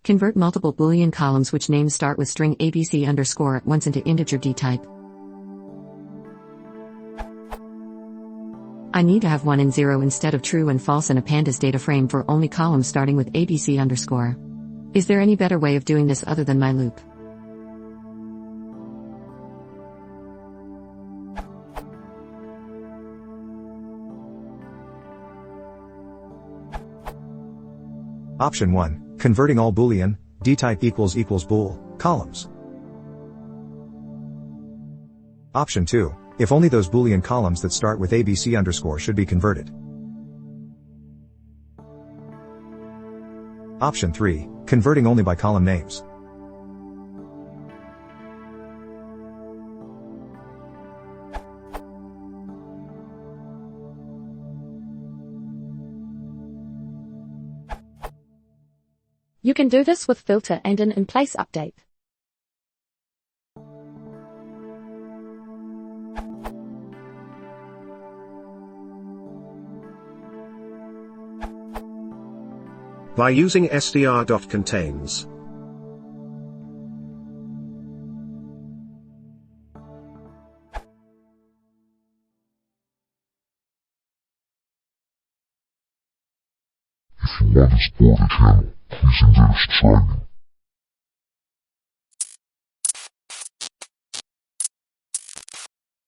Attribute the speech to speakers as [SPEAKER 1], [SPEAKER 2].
[SPEAKER 1] Convert multiple Boolean columns which names start with string abc underscore at once into integer dtype. I need to have 1 and 0 instead of true and false in a pandas data frame for only columns starting with abc underscore. Is there any better way of doing this other than my loop?
[SPEAKER 2] Option 1. Converting all Boolean, dtype equals bool, columns. Option 2. If only those Boolean columns that start with abc underscore should be converted. Option 3. Converting only by column names.
[SPEAKER 3] You can do this with filter and an in-place update.
[SPEAKER 4] By using str.contains.
[SPEAKER 5] If you want to support the channel, please consider subscribing.